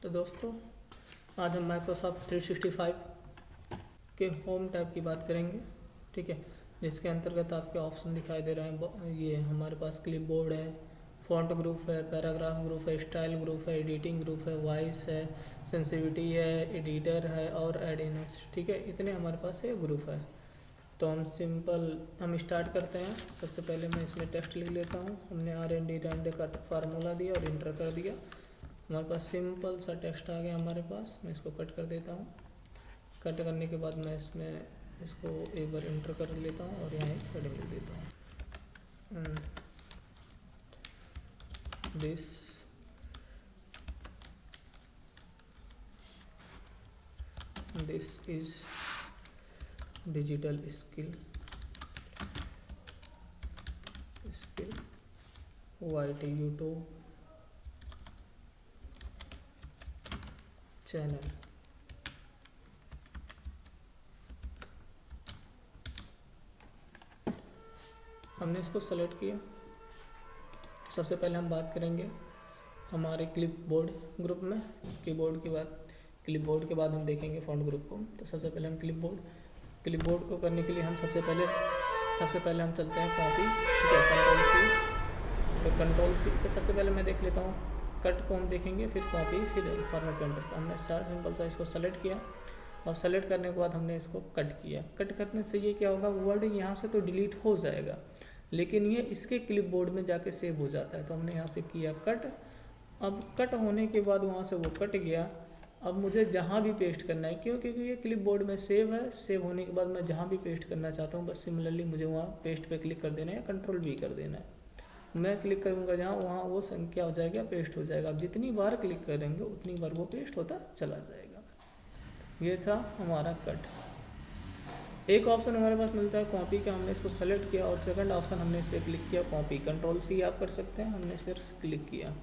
तो दोस्तों, आज हम माइक्रोसॉफ्ट 365 के होम टैब की बात करेंगे। ठीक है, जिसके अंतर्गत आपके ऑप्शन दिखाई दे रहे हैं। ये हमारे पास क्लिप बोर्ड है, फॉन्ट ग्रुप है, पैराग्राफ ग्रुप है, स्टाइल ग्रुप है, एडिटिंग ग्रुप है, वॉइस है, सेंसिटिविटी है, एडिटर है और एड इनर्स। ठीक है, इतने हमारे पास ये ग्रुप है। तो हम स्टार्ट करते हैं। सबसे पहले मैं इसमें टेक्स्ट लिख लेता हूँ। हमने R&D रैंड का फार्मूला दिया और इंटर कर दिया। हमारे पास सिंपल सा टेक्स्ट आ गया हमारे पास। मैं इसको कट कर देता हूँ। कट करने के बाद मैं इसमें इसको एक बार इंटर कर लेता हूँ और यहाँ एक हेडिंग लिख देता हूँ। This is digital skill YTU2 channel. हमने इसको सेलेक्ट किया। सबसे पहले हम बात करेंगे हमारे क्लिप बोर्ड ग्रुप में। क्लिप बोर्ड के बाद हम देखेंगे फॉन्ट ग्रुप को। तो सबसे पहले हम क्लिप बोर्ड को करने के लिए हम सबसे पहले हम चलते हैं कॉपी। ठीक है, कंट्रोल सी। तो कंट्रोल सी पे सबसे पहले मैं देख लेता हूँ कट को हम देखेंगे, फिर कॉपी, फिर फॉर्मेट पेंटर। तो हमने सिंपल सा इसको सेलेक्ट किया और सेलेक्ट करने के बाद हमने इसको कट किया। कट करने से ये क्या होगा, वर्ड यहाँ से तो डिलीट हो जाएगा, लेकिन ये इसके क्लिप बोर्ड में जाके सेव हो जाता है। तो हमने यहाँ से किया कट। अब कट होने के बाद वहाँ से वो कट गया। अब मुझे जहाँ भी पेस्ट करना है, क्योंकि ये क्लिप बोर्ड में सेव है। सेव होने के बाद मैं जहाँ भी पेस्ट करना चाहता हूँ, बस सिमिलरली मुझे वहाँ पेस्ट पे क्लिक कर देना है या कंट्रोल भी कर देना है। मैं क्लिक करूँगा जहाँ, वहाँ वो संख्या हो जाएगा, पेस्ट हो जाएगा। अब जितनी बार क्लिक करेंगे उतनी बार वो पेस्ट होता चला जाएगा। ये था हमारा कट। एक ऑप्शन हमारे पास मिलता है कॉपी का। हमने इसको सेलेक्ट किया और सेकंड ऑप्शन हमने इस पर क्लिक किया, कॉपी। कंट्रोल सी आप कर सकते हैं। हमने इस पर क्लिक किया।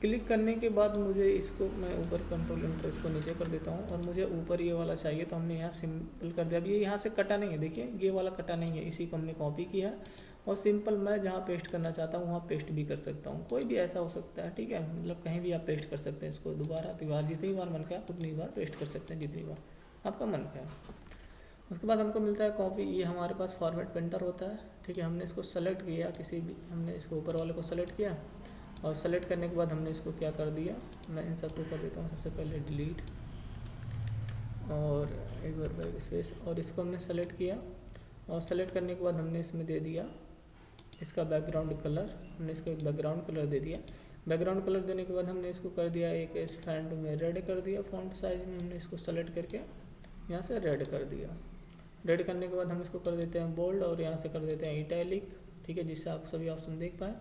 क्लिक करने के बाद मुझे इसको मैं ऊपर कंट्रोल एंटर इसको नीचे कर देता हूँ और मुझे ऊपर ये वाला चाहिए। तो हमने यहाँ सिंपल कर दिया। अब ये यहाँ से कटा नहीं है, देखिए ये वाला कटा नहीं है, इसी को हमने कॉपी किया और सिंपल मैं जहाँ पेस्ट करना चाहता हूँ वहाँ पेस्ट भी कर सकता हूँ। कोई भी ऐसा हो सकता है, ठीक है, मतलब कहीं भी आप पेस्ट कर सकते हैं इसको। दोबारा तिबार जितनी बार मन का उतनी बार पेस्ट कर सकते हैं, जितनी बार आपका मन का है। उसके बाद हमको मिलता है कॉपी। ये हमारे पास फॉर्मेट पेंटर होता है। ठीक है, हमने इसको सेलेक्ट किया, हमने इसको ऊपर वाले को सेलेक्ट किया और सेलेक्ट करने के बाद हमने इसको क्या कर दिया, मैं इन सबको कर देता हूँ सबसे पहले डिलीट और एक बार बैक स्पेस। और इसको हमने सेलेक्ट किया और सेलेक्ट करने के बाद हमने इसमें दे दिया इसका बैकग्राउंड कलर। हमने इसको एक बैकग्राउंड कलर दे दिया। बैकग्राउंड कलर देने के बाद हमने इसको कर दिया एक इस फॉन्ट में रेड कर दिया। फॉन्ट साइज में हमने इसको सेलेक्ट करके यहाँ से रेड कर दिया। रेड करने के बाद हम इसको कर देते हैं बोल्ड और यहाँ से कर देते हैं इटैलिक। ठीक है, जिससे आप सभी ऑप्शन देख पाएँ।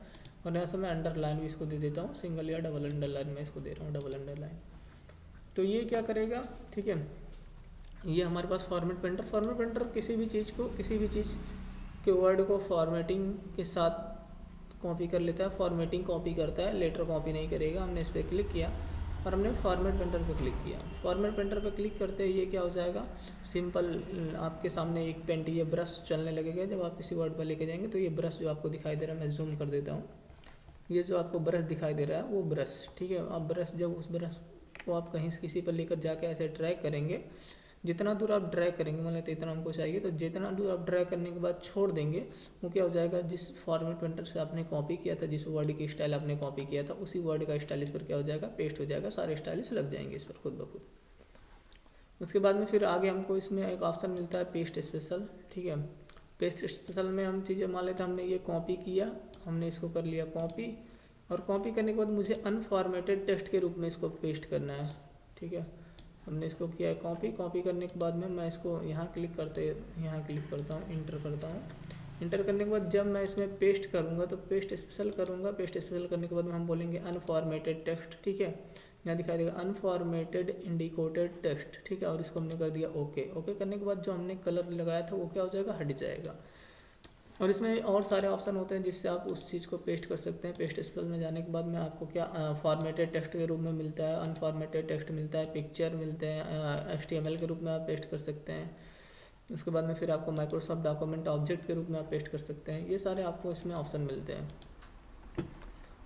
और यहाँ से मैं अंडरलाइन भी इसको दे देता हूँ, सिंगल या डबल अंडरलाइन में इसको दे रहा हूँ, डबल अंडरलाइन। तो ये क्या करेगा, ठीक है, ये हमारे पास फॉर्मेट पेंटर किसी भी चीज़ के वर्ड को फॉर्मेटिंग के साथ कॉपी कर लेता है। फॉर्मेटिंग कॉपी करता है, लेटर कॉपी नहीं करेगा। हमने इस पर क्लिक किया और हमने फॉर्मेट पेंटर पे क्लिक किया। फॉर्मेट पेंटर पे क्लिक करते ही ये क्या हो जाएगा, सिंपल आपके सामने एक पेंट ये ब्रश चलने लगेगा। जब आप किसी वर्ड पर लेके जाएंगे तो ये ब्रश जो आपको दिखाई दे रहा है, मैं जूम कर देता हूँ। ये जो आपको ब्रश दिखाई दे रहा है वो ब्रश, ठीक है, आप ब्रश जब उस ब्रश को आप कहीं से किसी पर लेकर जाके ऐसे ड्रैग करेंगे, जितना दूर आप ड्रैग करेंगे, मान लेते इतना हमको चाहिए, तो जितना दूर आप ड्रैग करने के बाद छोड़ देंगे, वो क्या हो जाएगा, जिस फॉर्मेट पेंटर से आपने कॉपी किया था, जिस वर्ड की स्टाइल आपने कॉपी किया था, उसी वर्ड का स्टाइल इस पर क्या हो जाएगा, पेस्ट हो जाएगा। सारे स्टाइलिश लग जाएंगे इस पर खुद ब खुद। उसके बाद में फिर आगे हमको इसमें एक ऑप्शन मिलता है पेस्ट स्पेशल। ठीक है, पेस्ट स्पेशल में हम चीज़ें मान लेते हैं, हमने ये कॉपी किया, हमने इसको कर लिया कॉपी और कॉपी करने के बाद मुझे अनफॉर्मेटेड टेक्स्ट के रूप में इसको पेस्ट करना है। ठीक है, हमने इसको किया है कॉपी करने के बाद में मैं इसको यहाँ क्लिक करता हूँ, इंटर करता हूँ। इंटर करने के बाद जब मैं इसमें पेस्ट करूँगा तो पेस्ट स्पेशल करूँगा। पेस्ट स्पेशल करने के बाद में हम बोलेंगे अनफॉर्मेटेड टेक्स्ट। ठीक है, यहाँ दिखाई देगा अनफॉर्मेटेड इंडिकेटेड टेक्स्ट। ठीक है, और इसको हमने कर दिया ओके करने के बाद जो हमने कलर लगाया था वो क्या हो जाएगा, हट जाएगा। और इसमें और सारे ऑप्शन होते हैं जिससे आप उस चीज़ को पेस्ट कर सकते हैं। पेस्ट स्पेशल में जाने के बाद में आपको क्या फॉर्मेटेड टेक्स्ट के रूप में मिलता है, अनफॉर्मेटेड टेक्स्ट मिलता है, पिक्चर मिलते हैं, HTML के रूप में आप पेस्ट कर सकते हैं। उसके बाद में फिर आपको माइक्रोसॉफ्ट डॉक्यूमेंट ऑब्जेक्ट के रूप में आप पेस्ट कर सकते हैं। ये सारे आपको इसमें ऑप्शन मिलते हैं।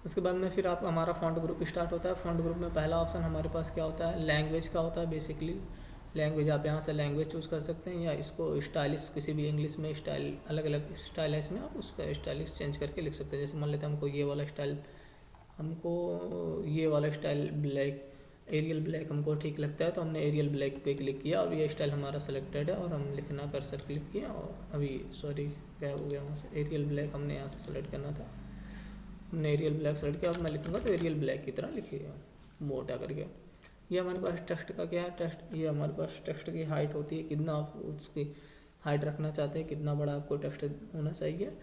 उसके बाद में फिर आप हमारा फॉन्ट ग्रुप स्टार्ट होता है। फॉन्ट ग्रुप में पहला ऑप्शन हमारे पास क्या होता है, लैंग्वेज का होता है। बेसिकली लैंग्वेज, आप यहाँ से लैंग्वेज चूज़ कर सकते हैं, या इसको स्टाइलिश किसी भी इंग्लिश में स्टाइल, अलग अलग स्टाइल है इसमें, आप उसका स्टाइलिश चेंज करके लिख सकते हैं। जैसे मान लेते हैं हमको ये वाला स्टाइल ब्लैक, एरियल ब्लैक हमको ठीक लगता है, तो हमने एरियल ब्लैक पे क्लिक किया और ये स्टाइल हमारा सेलेक्टेड है, और हम लिखना कर्सर क्लिक किया, और अभी सॉरी क्या हो गया वहाँ से, एरियल ब्लैक हमने यहाँ से सेलेक्ट करना था, हमने एरियल ब्लैक सेलेक्ट किया। अब मैं लिखूँगा तो एरियल ब्लैक की तरह लिखिएगा मोटा करके। ये हमारे पास टेक्स्ट का क्या है, ये हमारे पास टेक्स्ट की हाइट होती है, कितना आप उसकी हाइट रखना चाहते हैं, कितना बड़ा आपको टेक्स्ट होना चाहिए।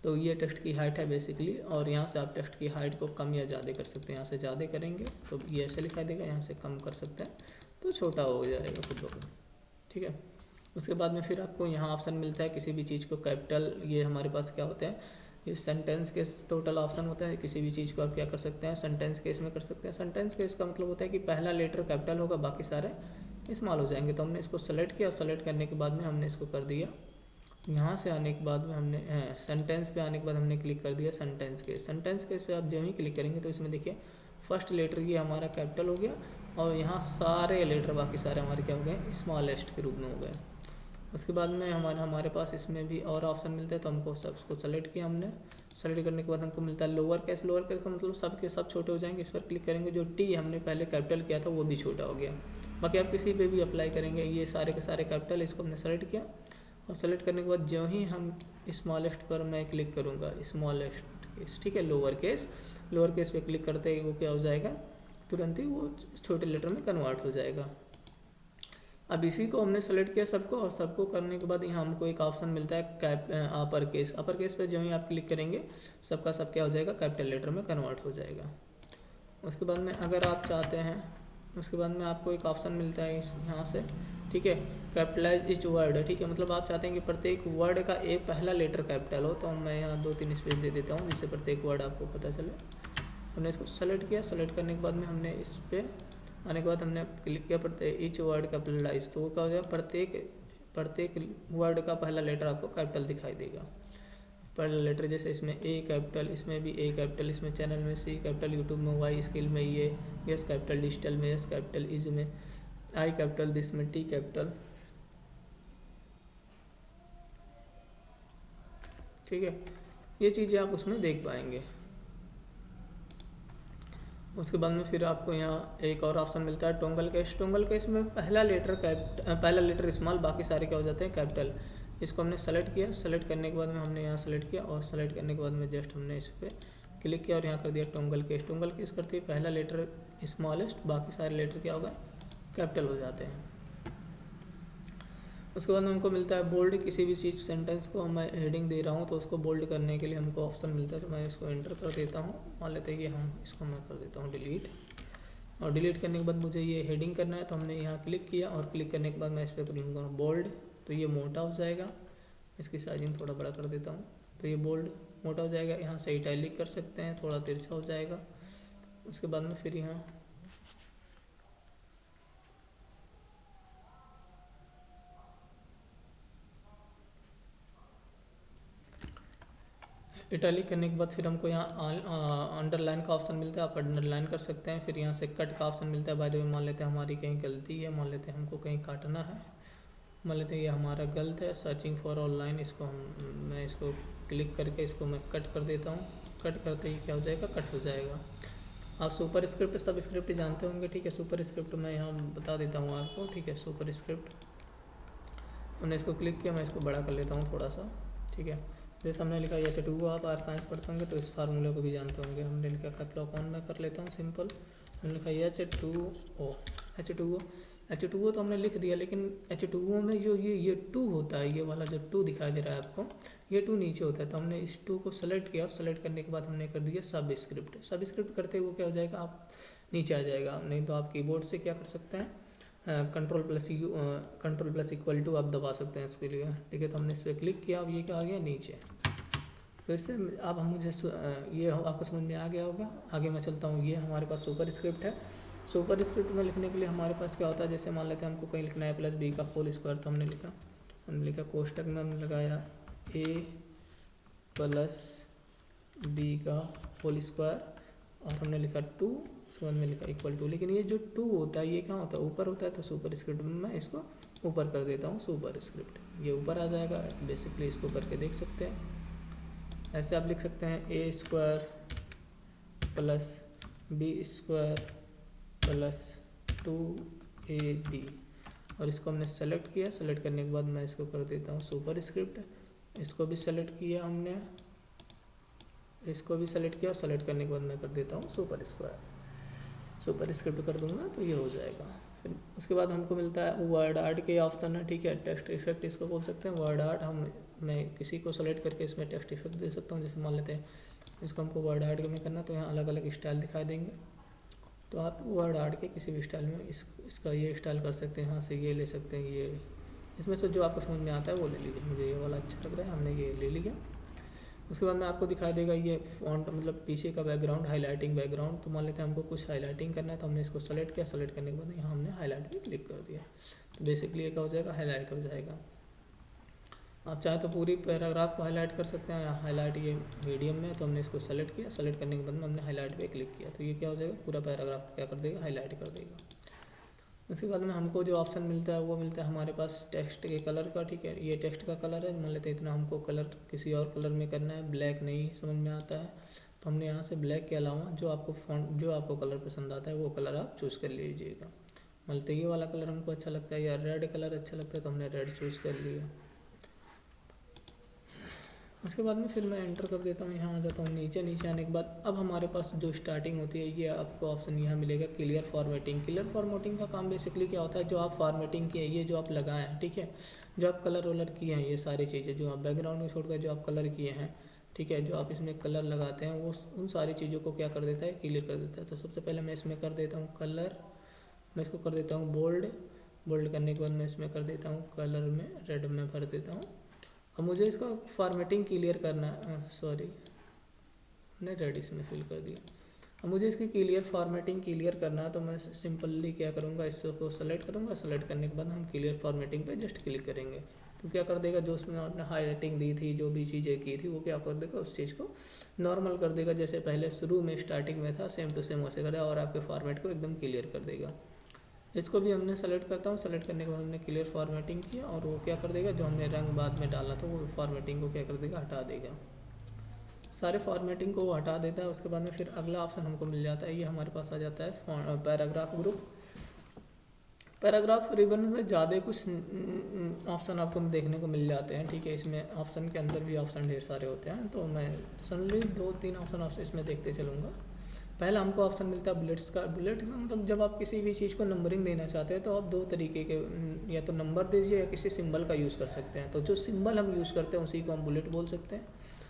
तो ये टेक्स्ट की हाइट है बेसिकली, और यहाँ से आप टेक्स्ट की हाइट को कम या ज़्यादा कर सकते हैं। यहाँ से ज़्यादा करेंगे तो ये ऐसे लिखा देगा, यहाँ से कम कर सकते हैं तो छोटा हो जाएगा खुद ब खुद, ठीक है। उसके बाद में फिर आपको यहाँ ऑप्शन मिलता है किसी भी चीज़ को कैपिटल, ये हमारे पास क्या होते हैं, ये सेंटेंस केस टोटल ऑप्शन होता है। किसी भी चीज़ को आप क्या कर सकते हैं, सेंटेंस केस में कर सकते हैं। सेंटेंस केस का मतलब होता है कि पहला लेटर कैपिटल होगा, बाकी सारे स्मॉल हो जाएंगे। तो हमने इसको सेलेक्ट किया, सेलेक्ट करने के बाद में हमने इसको कर दिया, यहाँ से आने के बाद में हमने सेंटेंस पे आने के बाद हमने क्लिक कर दिया सेंटेंस केस। सेंटेंस केस पे आप जो ही क्लिक करेंगे तो इसमें देखिए फर्स्ट लेटर ये हमारा कैपिटल हो गया, और यहाँ सारे लेटर बाकी सारे हमारे क्या हो गए, स्मॉलेस्ट के रूप में हो गए। उसके बाद में हमारे पास इसमें भी और ऑप्शन मिलते हैं, तो हमको सबको सेलेक्ट किया हमने। सेलेक्ट करने के बाद हमको मिलता है लोअर केस। लोअर केस का मतलब सब के सब छोटे हो जाएंगे। इस पर क्लिक करेंगे, जो टी हमने पहले कैपिटल किया था वो भी छोटा हो गया। बाकी आप किसी पे भी अप्लाई करेंगे, ये सारे के सारे कैपिटल, इसको हमने सेलेक्ट किया। और सेलेक्ट करने के बाद जो ही हम स्मॉलेस्ट पर मैं क्लिक करूँगा, स्मॉलेस्ट केस, ठीक है, लोअर केस पे क्लिक करते ही वो क्या हो जाएगा, तुरंत ही वो छोटे लेटर में कन्वर्ट हो जाएगा। अब इसी को हमने सेलेक्ट किया सबको, और सबको करने के बाद यहाँ हमको एक ऑप्शन मिलता है अपर केस। अपर केस पे जो ही आप क्लिक करेंगे सबका सब क्या हो जाएगा, कैपिटल लेटर में कन्वर्ट हो जाएगा। उसके बाद में अगर आप चाहते हैं, उसके बाद में आपको एक ऑप्शन मिलता है यहाँ से, ठीक है, कैपिटलाइज ईच वर्ड, ठीक है, मतलब आप चाहते हैं कि प्रत्येक वर्ड का एक पहला लेटर कैपिटल हो, तो मैं यहाँ 2-3 स्पेस दे देता हूँ जिससे प्रत्येक वर्ड आपको पता चले। हमने इसको सेलेक्ट किया, सेलेक्ट करने के बाद में हमने इस पर आने के बाद हमने क्लिक किया प्रत्येक ईच वर्ड कैपिटलाइज, तो वो क्या हो जाएगा, प्रत्येक वर्ड का पहला लेटर आपको कैपिटल दिखाई देगा। पहला लेटर जैसे इसमें ए कैपिटल, इसमें भी ए कैपिटल, इसमें चैनल में सी कैपिटल, यूट्यूब में वाई, स्किल में ये, यस कैपिटल, डिजिटल में यस कैपिटल, इज में आई कैपिटल, दिस में टी कैपिटल, ठीक है। ये चीज़ें आप उसमें देख पाएंगे। उसके बाद में फिर आपको यहाँ एक और ऑप्शन मिलता है टोंगल केस। टोंगल केस में पहला लेटर स्मॉल, बाकी सारे क्या हो जाते हैं, कैपिटल। इसको हमने सेलेक्ट किया, सेलेक्ट करने के बाद में हमने यहाँ सेलेक्ट किया, और सेलेक्ट करने के बाद में जस्ट हमने इस पर क्लिक किया और यहाँ कर दिया टोंगल केस। टोंगल केस करते ही पहला लेटर स्मॉलेस्ट, बाकी सारे लेटर क्या होगा, कैपिटल हो जाते हैं। उसके बाद हमको मिलता है बोल्ड। किसी भी चीज़ सेंटेंस को मैं हेडिंग दे रहा हूँ तो उसको बोल्ड करने के लिए हमको ऑप्शन मिलता है, तो मैं इसको एंटर कर देता हूँ। मान लेते हैं कि हम इसको मैं कर देता हूँ डिलीट, और डिलीट करने के बाद मुझे ये हेडिंग करना है, तो हमने यहाँ क्लिक किया, और क्लिक करने के बाद मैं इस पर करूँगा बोल्ड, तो ये मोटा हो जाएगा। इसकी साइजिंग थोड़ा बड़ा कर देता हूँ, तो ये बोल्ड मोटा हो जाएगा। यहाँ से इटैलिक कर सकते हैं, थोड़ा तिरछा हो जाएगा। उसके बाद में फिर यहाँ इटैलिक करने के बाद फिर हमको यहाँ अंडरलाइन का ऑप्शन मिलता है, आप अंडरलाइन कर सकते हैं। फिर यहाँ से कट का ऑप्शन मिलता है। बाय द वे मान लेते हैं हमारी कहीं गलती है, मान लेते हैं हमको कहीं काटना है, मान लेते हैं ये हमारा गलत है, सर्चिंग फॉर ऑनलाइन, इसको मैं इसको क्लिक करके इसको मैं कट कर देता हूँ। कट करते ही क्या हो जाएगा, कट हो जाएगा। आप सुपर स्क्रिप्ट सब स्क्रिप्ट जानते होंगे, ठीक है। सुपर स्क्रिप्ट मैं यहाँ बता देता हूँ आपको, ठीक है। सुपर स्क्रिप्ट हमने इसको क्लिक किया, मैं इसको बड़ा कर लेता हूँ थोड़ा सा, ठीक है। जैसे हमने लिखा H2O, आप आर साइंस पढ़ते होंगे तो इस फार्मूले को भी जानते होंगे। हमने लिखा कैपलॉक ऑन मैं कर लेता हूँ सिंपल। हमने लिखा H2O तो हमने लिख दिया, लेकिन H2O में जो ये 2 होता है, ये वाला जो 2 दिखाई दे रहा है आपको, ये 2 नीचे होता है। तो हमने इस 2 को सेलेक्ट किया, सेलेक्ट करने के बाद हमने कर दिया सब स्क्रिप्ट करते हुए क्या हो जाएगा, आप नीचे आ जाएगा। नहीं तो आप कीबोर्ड से क्या कर सकते हैं, कंट्रोल+ इक्वल टू आप दबा सकते हैं इसके लिए, ठीक है। तो हमने इस पर क्लिक किया, अब ये क्या आ गया नीचे। फिर से अब हम मुझे ये आपको समझ में आ गया होगा। आगे मैं चलता हूँ। ये हमारे पास सुपर स्क्रिप्ट है। सुपर स्क्रिप्ट में लिखने के लिए हमारे पास क्या होता है, जैसे मान लेते हैं हमको कहीं लिखना है +b का होल स्क्वायर, तो हमने लिखा कोष्टक में हमने लगाया a + b का होल स्क्वायर। और हमने लिखा 2, उसके बाद में लिखा इक्वल टू। लेकिन ये जो 2 होता है ये क्या होता है, ऊपर होता है, तो सुपर स्क्रिप्ट में मैं इसको ऊपर कर देता हूँ, सुपर स्क्रिप्ट, ये ऊपर आ जाएगा। बेसिकली इसको करके देख सकते हैं। ऐसे आप लिख सकते हैं a square plus b square plus 2ab, और इसको हमने सेलेक्ट किया। सेलेक्ट करने के बाद मैं इसको कर देता हूँ सुपर स्क्रिप्ट। इसको भी सेलेक्ट किया हमने, इसको भी सेलेक्ट किया, और सेलेक्ट करने के बाद मैं कर देता हूँ सुपर स्क्वायर, सुपर स्क्रिप्ट कर दूंगा तो ये हो जाएगा। फिर उसके बाद हमको मिलता है वर्ड आर्ट के ऑप्शन है, ठीक है, टेक्स्ट इफेक्ट इसको बोल सकते हैं। वर्ड आर्ट मैं किसी को सेलेक्ट करके इसमें टेक्स्ट इफेक्ट दे सकता हूँ। जैसे मान लेते हैं इसको हमको वर्ड आर्ट में करना, तो यहाँ अलग अलग स्टाइल दिखाई देंगे, तो आप वर्ड आर्ट के किसी भी स्टाइल में इसका ये स्टाइल कर सकते हैं। यहाँ से ये ले सकते हैं, ये इसमें से जो आपको समझ में आता है वो ले लीजिए। मुझे ये वाला अच्छा लग रहा है, हमने ये ले लिया। उसके बाद में आपको दिखाई देगा ये फॉन्ट, मतलब पीछे का बैकग्राउंड, हाईलाइटिंग बैकग्राउंड। तो मान लेते हैं हमको कुछ हाईलाइटिंग करना है, तो हमने इसको सेलेक्ट किया। सेलेक्ट करने के बाद यहाँ हमने हाईलाइट पे क्लिक कर दिया, तो बेसिकली ये क्या हो जाएगा, हाईलाइट हो जाएगा। आप चाहे तो पूरी पैराग्राफ को हाईलाइट कर सकते हैं, हाईलाइट ये मीडियम में, तो हमने इसको सेलेक्ट किया। सेलेक्ट करने के बाद में हमने हाईलाइट पे क्लिक किया, तो ये क्या हो जाएगा, पूरा पैराग्राफ क्या कर देगा, हाईलाइट कर देगा। उसके बाद में हमको जो ऑप्शन मिलता है वो मिलता है हमारे पास टेक्स्ट के कलर का, ठीक है। ये टेक्स्ट का कलर है, मान लेते हैं इतना हमको कलर किसी और कलर में करना है, ब्लैक नहीं समझ में आता है, तो हमने यहाँ से ब्लैक के अलावा जो आपको फॉन्ट, जो आपको कलर पसंद आता है वो कलर आप चूज़ कर लीजिएगा। मान लेते ये वाला कलर हमको अच्छा लगता है, या रेड कलर अच्छा लगता है, तो हमने रेड चूज़ कर लिया। उसके बाद में फिर मैं एंटर कर देता हूँ, यहाँ आ जाता हूँ नीचे। नीचे आने के बाद अब हमारे पास जो स्टार्टिंग होती है, ये आपको ऑप्शन यहाँ मिलेगा क्लियर फॉर्मेटिंग। क्लियर फॉर्मेटिंग का काम बेसिकली क्या होता है, जो आप फॉर्मेटिंग किए, ये जो आप लगाए हैं, ठीक है, जो आप कलर वलर किए हैं, ये सारी चीज़ें जो आप बैकग्राउंड में छोड़कर जो आप कलर किए हैं, ठीक है, जो आप इसमें कलर लगाते हैं, वो उन सारी चीज़ों को क्या कर देता है, क्लियर कर देता है। तो सबसे पहले मैं इसमें कर देता हूँ कलर, मैं इसको कर देता हूँ बोल्ड। बोल्ड करने के बाद मैं इसमें कर देता हूँ कलर में रेड में भर देता हूँ। अब मुझे इसका फॉर्मेटिंग क्लियर करना है, सॉरी मैंने रेड इसमें फिल कर दिया। अब मुझे इसकी क्लियर फॉर्मेटिंग क्लियर करना है, तो मैं सिंपली क्या करूँगा, इसको सेलेक्ट करूँगा। सेलेक्ट करने के बाद हम क्लियर फॉर्मेटिंग पे जस्ट क्लिक करेंगे, तो क्या कर देगा, जो उसमें आपने हाईलाइटिंग दी थी, जो भी चीज़ें की थी, वो क्या कर देगा, उस चीज़ को नॉर्मल कर देगा, जैसे पहले शुरू में स्टार्टिंग में था, सेम टू सेम वैसे करेगा, और आपके फॉर्मेट को एकदम क्लियर कर देगा। इसको भी हमने सेलेक्ट करता हूँ। सेलेक्ट करने के बाद हमने क्लियर फॉर्मेटिंग किया, और वो क्या कर देगा, जो हमने रंग बाद में डाला था वो फॉर्मेटिंग को क्या कर देगा, हटा देगा। सारे फॉर्मेटिंग को वो हटा देता है। उसके बाद में फिर अगला ऑप्शन हमको मिल जाता है, ये हमारे पास आ जाता है पैराग्राफ ग्रुप। पैराग्राफ रिबन में ज़्यादा कुछ ऑप्शन आपको देखने को मिल जाते हैं, ठीक है। इसमें ऑप्शन के अंदर भी ऑप्शन ढेर सारे होते हैं, तो मैं सडनली 2-3 ऑप्शन इसमें देखते चलूँगा। पहला हमको ऑप्शन मिलता है बुलेट्स का। बुलेट्स मतलब जब आप किसी भी चीज़ को नंबरिंग देना चाहते हैं, तो आप 2 तरीके के, या तो नंबर दीजिए या किसी सिंबल का यूज़ कर सकते हैं। तो जो सिंबल हम यूज़ करते हैं उसी को हम बुलेट बोल सकते हैं।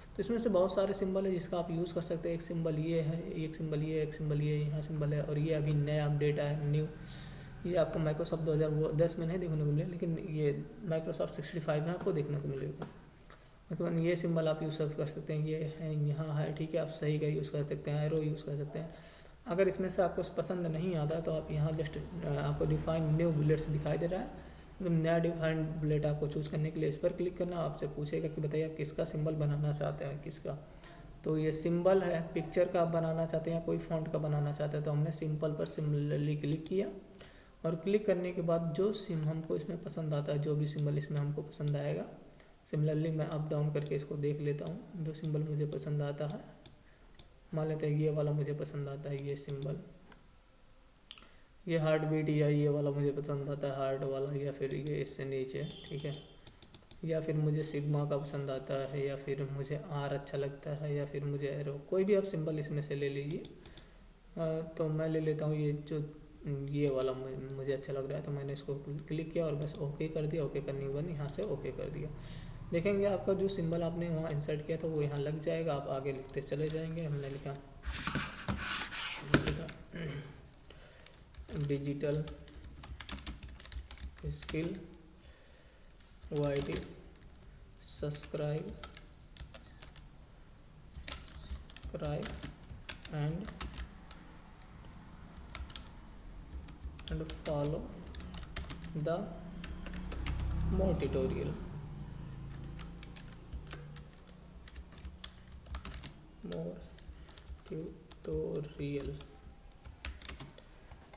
तो इसमें से बहुत सारे सिंबल है जिसका आप यूज़ कर सकते हैं। एक सिंबल ये है, एक सिंबल ये, एक सिंबल ये, यहाँ सिंबल है, और ये अभी नया अपडेट है, न्यू। ये आपको माइक्रोसॉफ्ट 2010 में नहीं देखने को मिले, लेकिन ये माइक्रोसॉफ्ट 65 में आपको देखने को मिलेगा। उसके बाद ये सिंबल आप यूज़ कर सकते हैं, ये है, यहाँ है, ठीक है। आप सही का यूज़ कर सकते हैं, एरो यूज़ कर सकते हैं। अगर इसमें से आपको पसंद नहीं आता है, तो आप यहाँ जस्ट आपको डिफाइन न्यू बुलेट्स दिखाई दे रहा है, नया डिफाइंड बुलेट आपको चूज़ करने के लिए इस पर क्लिक करना। आपसे पूछेगा कि बताइए आप किसका सिंबल बनाना चाहते हैं, किसका। तो ये सिंबल है, पिक्चर का आप बनाना चाहते हैं या कोई फॉन्ट का बनाना चाहते हैं, तो हमने सिंपल पर सिमिलरली क्लिक किया। और क्लिक करने के बाद जो सिम हमको इसमें पसंद आता है, जो भी सिंबल इसमें हमको पसंद आएगा, सिमिलरली मैं अप डाउन करके इसको देख लेता हूँ। जो सिंबल मुझे पसंद आता है, मान लेते हैं ये वाला मुझे पसंद आता है, ये सिंबल, ये हार्ट बीट, या ये वाला मुझे पसंद आता है, हार्ट वाला, या फिर ये इससे नीचे, ठीक है। या फिर मुझे सिग्मा का पसंद आता है, या फिर मुझे आर अच्छा लगता है, या फिर मुझे एरो, कोई भी आप सिंबल इसमें से ले लीजिए। तो मैं ले लेता हूँ ये वाला मुझे अच्छा लग रहा है, तो मैंने इसको क्लिक किया और बस ओके कर दिया। ओके करने के बाद यहाँ से ओके कर दिया। देखेंगे आपका जो सिंबल आपने वहाँ इंसर्ट किया था वो यहाँ लग जाएगा। आप आगे लिखते चले जाएंगे। हमने लिखा digital skill YT subscribe and follow the more tutorial. More tutorial. Tutorial,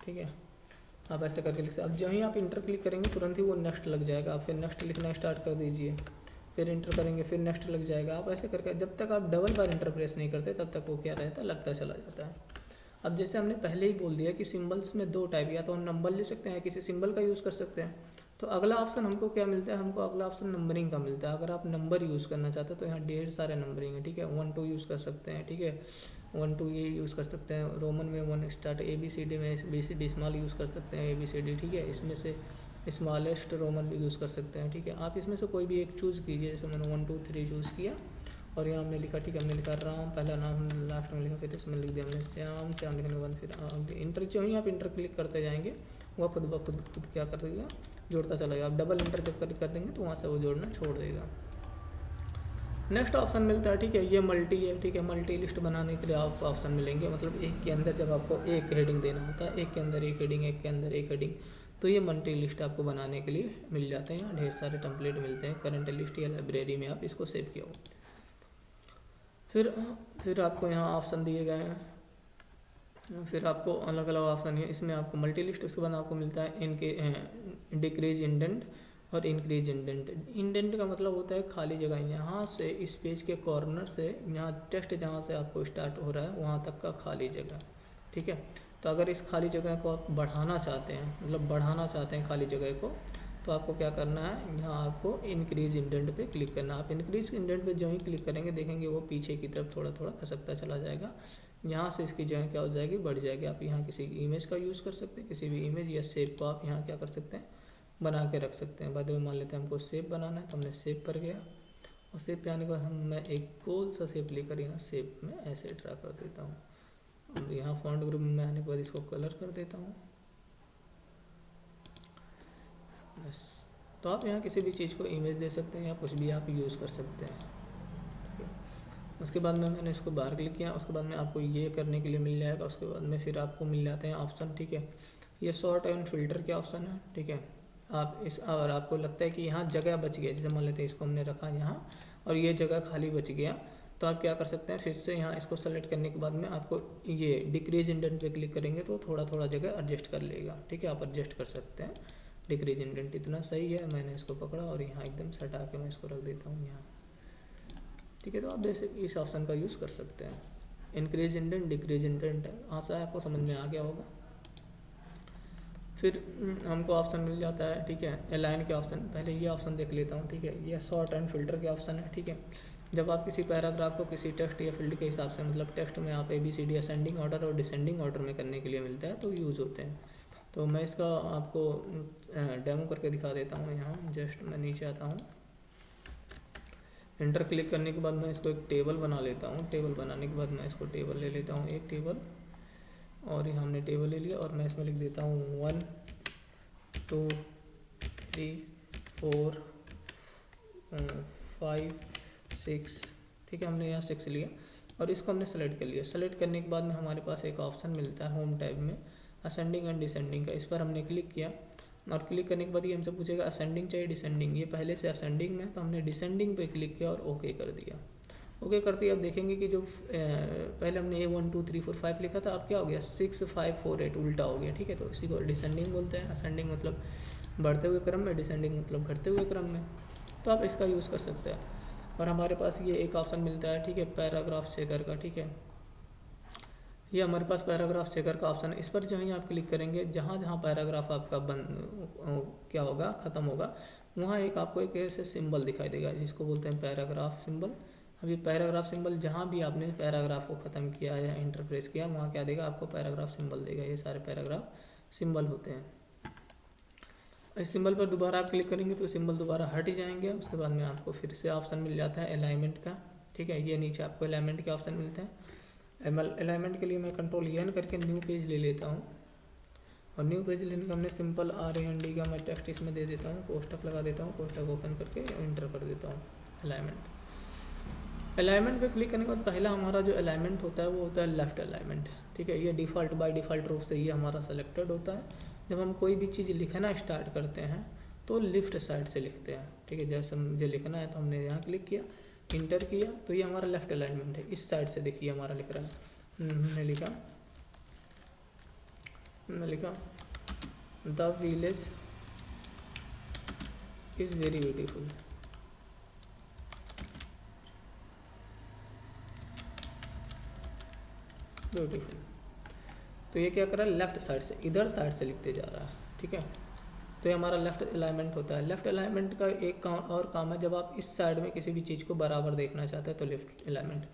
ठीक है। आप ऐसे करके लिख सकते। अब जो ही आप इंटर क्लिक करेंगे तुरंत ही वो नेक्स्ट लग जाएगा, आप फिर नेक्स्ट लिखना स्टार्ट कर दीजिए, फिर इंटर करेंगे फिर नेक्स्ट लग जाएगा। आप ऐसे करके जब तक आप डबल बार इंटर प्रेस नहीं करते तब तक वो क्या रहता है, लगता चला जाता है। अब जैसे हमने पहले ही बोल दिया कि सिंबल्स में दो टाइप, या तो हम नंबर ले सकते हैं, किसी सिंबल का यूज़ कर सकते हैं। तो अगला ऑप्शन हमको क्या मिलता है, हमको अगला ऑप्शन नंबरिंग का मिलता है। अगर आप नंबर यूज़ करना चाहते हो तो यहाँ ढेर सारे नंबरिंग है, ठीक है। 1 2 यूज़ कर सकते हैं, ठीक है। 1 2 ये यूज़ कर सकते हैं, रोमन में 1 स्टार्ट, ABCD में ABCD स्मॉल यूज़ कर सकते हैं, ABCD, ठीक है। इसमें से स्मॉलेस्ट रोमन भी यूज़ कर सकते हैं, ठीक है। आप इसमें से कोई भी एक चूज़ कीजिए, जैसे मैंने 1 2 3 चूज़ किया और यहाँ हमने लिखा, ठीक है। हमने लिखा राम, पहला नाम हमने लास्ट में लिखा, फिर इसमें लिख दिया हमने श्याम, श्याम लिखने के बाद फिर इंटर, जो ही आप इंटर क्लिक करते जाएंगे वह खुद ब खुद क्या कर देगा, जोड़ता चला जाएगा। आप डबल इंटर जब क्लिक कर देंगे तो वहाँ से वो जोड़ना छोड़ देगा। नेक्स्ट ऑप्शन मिलता है, ठीक है, ये मल्टी है, ठीक है। मल्टी लिस्ट बनाने के लिए आपको ऑप्शन मिलेंगे, मतलब एक के अंदर जब आपको एक हेडिंग देना होता है, एक के अंदर एक हेडिंग, एक के अंदर एक हेडिंग, तो ये मल्टी लिस्ट आपको बनाने के लिए मिल जाते हैं। यहाँ ढेर सारे टेम्पलेट मिलते हैं, करंट लिस्ट या लाइब्रेरी में आप इसको सेव किया हो। फिर आपको यहाँ ऑप्शन दिए गए हैं, फिर आपको अलग अलग ऑप्शन है। इसमें आपको मल्टी लिस्ट, उसके बाद आपको मिलता है इनके डिक्रीज इंडेंट और इंक्रीज इंडेंट। इंडेंट का मतलब होता है खाली जगह, यहाँ से इस पेज के कॉर्नर से यहाँ टेक्स्ट जहाँ से आपको स्टार्ट हो रहा है वहाँ तक का खाली जगह, ठीक है। तो अगर इस खाली जगह को आप बढ़ाना चाहते हैं, मतलब बढ़ाना चाहते हैं खाली जगह को, तो आपको क्या करना है, यहाँ आपको इंक्रीज इंडेंट पे क्लिक करना है। आप इंक्रीज इंडेंट पे जो ही क्लिक करेंगे देखेंगे वो पीछे की तरफ थोड़ा थोड़ा खसकता चला जाएगा। यहाँ से इसकी जगह क्या हो जाएगी, बढ़ जाएगी। आप यहाँ किसी इमेज का यूज़ कर सकते हैं, किसी भी इमेज या शेप को आप यहाँ क्या कर सकते हैं, बना के रख सकते हैं। बाद में मान लेते हैं हमको शेप बनाना है, तो हमने शेप पर गया और शेप पे आने के बाद मैं एक गोल सा शेप लेकर यहाँ शेप में ऐसे ड्रा कर देता हूँ। यहाँ फॉन्ट ग्रुप में आने के बाद इसको कलर कर देता हूँ। तो आप यहाँ किसी भी चीज़ को इमेज दे सकते हैं या कुछ भी आप यूज़ कर सकते हैं। उसके बाद में मैंने इसको बाहर क्लिक किया, उसके बाद में आपको ये करने के लिए मिल जाएगा। उसके बाद में फिर आपको मिल जाते हैं ऑप्शन, ठीक है। ये सॉर्ट एंड फिल्टर के ऑप्शन है, ठीक है। आप इस, और आपको लगता है कि यहाँ जगह बच गया, जैसे मान लेते हैं इसको हमने रखा यहाँ और ये जगह खाली बच गया, तो आप क्या कर सकते हैं, फिर से यहाँ इसको सेलेक्ट करने के बाद में आपको ये डिक्रीज इंडेंट पे क्लिक करेंगे तो थोड़ा थोड़ा जगह एडजस्ट कर लेगा, ठीक है। आप एडजस्ट कर सकते हैं। डिक्रीज इंडेंट इतना सही है, मैंने इसको पकड़ा और यहाँ एकदम से हटा के मैं इसको रख देता हूँ यहाँ, ठीक है। तो आप बेसिक इस ऑप्शन का यूज़ कर सकते हैं। इंक्रीज इंडेंट, डिक्रीज इंडेंट है, आशा है आपको समझ में आ गया होगा। फिर हमको ऑप्शन मिल जाता है, ठीक है, अलाइन के ऑप्शन। पहले ये ऑप्शन देख लेता हूँ, ठीक है। ये सॉर्ट एंड फिल्टर के ऑप्शन है, ठीक है। जब आप किसी पैराग्राफ को किसी टेक्स्ट या फील्ड के हिसाब से, मतलब टेक्स्ट में आप ABCD असेंडिंग ऑर्डर और डिसेंडिंग ऑर्डर में करने के लिए मिलता है तो यूज़ होते हैं। तो मैं इसका आपको डेमो करके दिखा देता हूँ। यहाँ जस्ट मैं नीचे आता हूँ, इंटर क्लिक करने के बाद मैं इसको एक टेबल बना लेता हूँ। टेबल बनाने के बाद मैं इसको टेबल ले लेता हूँ, एक टेबल, और ये हमने टेबल ले लिया और मैं इसमें लिख देता हूँ 1 2 3 4 5 6, ठीक है। हमने यहाँ 6 लिया और इसको हमने सेलेक्ट कर लिया। सेलेक्ट करने के बाद में हमारे पास एक ऑप्शन मिलता है होम टैब में असेंडिंग एंड डिसेंडिंग का। इस पर हमने क्लिक किया और क्लिक करने के बाद ये हमसे पूछेगा असेंडिंग चाहिए डिसेंडिंग। ये पहले से असेंडिंग में, तो हमने डिसेंडिंग पे क्लिक किया और ओके कर दिया। ओके करते ही आप देखेंगे कि जो पहले हमने 1 2 3 4 5 लिखा था, अब क्या हो गया 6 5 4 8 उल्टा हो गया, ठीक है। तो इसी को डिसेंडिंग बोलते हैं। असेंडिंग मतलब बढ़ते हुए क्रम में, डिसेंडिंग मतलब घटते हुए क्रम में। तो आप इसका यूज़ कर सकते हैं। और हमारे पास ये एक ऑप्शन मिलता है, ठीक है, पैराग्राफ चेकर का, ठीक है। ये हमारे पास पैराग्राफ चेकर का ऑप्शन है। इस पर जो है आप क्लिक करेंगे, जहाँ जहाँ पैराग्राफ आपका क्या होगा, ख़त्म होगा, वहाँ एक आपको एक ऐसे सिंबल दिखाई देगा जिसको बोलते हैं पैराग्राफ सिंबल। अब ये पैराग्राफ सिंबल जहाँ भी आपने पैराग्राफ को ख़त्म किया या इंटरप्रेस किया, वहाँ क्या देगा, आपको पैराग्राफ सिंबल देगा। ये सारे पैराग्राफ सिंबल होते हैं। इस सिंबल पर दोबारा आप क्लिक करेंगे तो सिंबल दोबारा हट जाएंगे। उसके बाद में आपको फिर से ऑप्शन मिल जाता है अलाइनमेंट का, ठीक है। ये नीचे आपको अलाइनमेंट के ऑप्शन मिलते हैं। अलाइनमेंट के लिए मैं Ctrl+N करके न्यू पेज ले लेता हूँ और न्यू पेज लेने का हमने सिंपल RAND का मैं टेक्स्ट इसमें दे देता हूँ, कोष्टक लगा देता हूँ, कोष्टक ओपन करके एंटर कर देता हूँ अलाइनमेंट पे क्लिक करने के बाद पहला हमारा जो अलाइनमेंट होता है वो होता है लेफ्ट अलाइनमेंट, ठीक है। ये डिफ़ॉल्ट बाय डिफ़ॉल्ट रूप से ये हमारा सेलेक्टेड होता है। जब हम कोई भी चीज़ लिखना स्टार्ट करते हैं तो लेफ्ट साइड से लिखते हैं, ठीक है। जैसे मुझे लिखना है तो हमने यहाँ क्लिक किया, इंटर किया, तो ये हमारा लेफ्ट अलाइनमेंट है। इस साइड से देखिए हमारा लिख रहा है। हमने लिखा the village is very beautiful. तो ये क्या कर रहा है, लेफ्ट साइड से, इधर साइड से लिखते जा रहा है, ठीक है। तो ये हमारा लेफ्ट अलाइनमेंट होता है। लेफ्ट अलाइनमेंट का एक काम और काम है, जब आप इस साइड में किसी भी चीज़ को बराबर देखना चाहते हैं तो लेफ्ट अलाइनमेंट।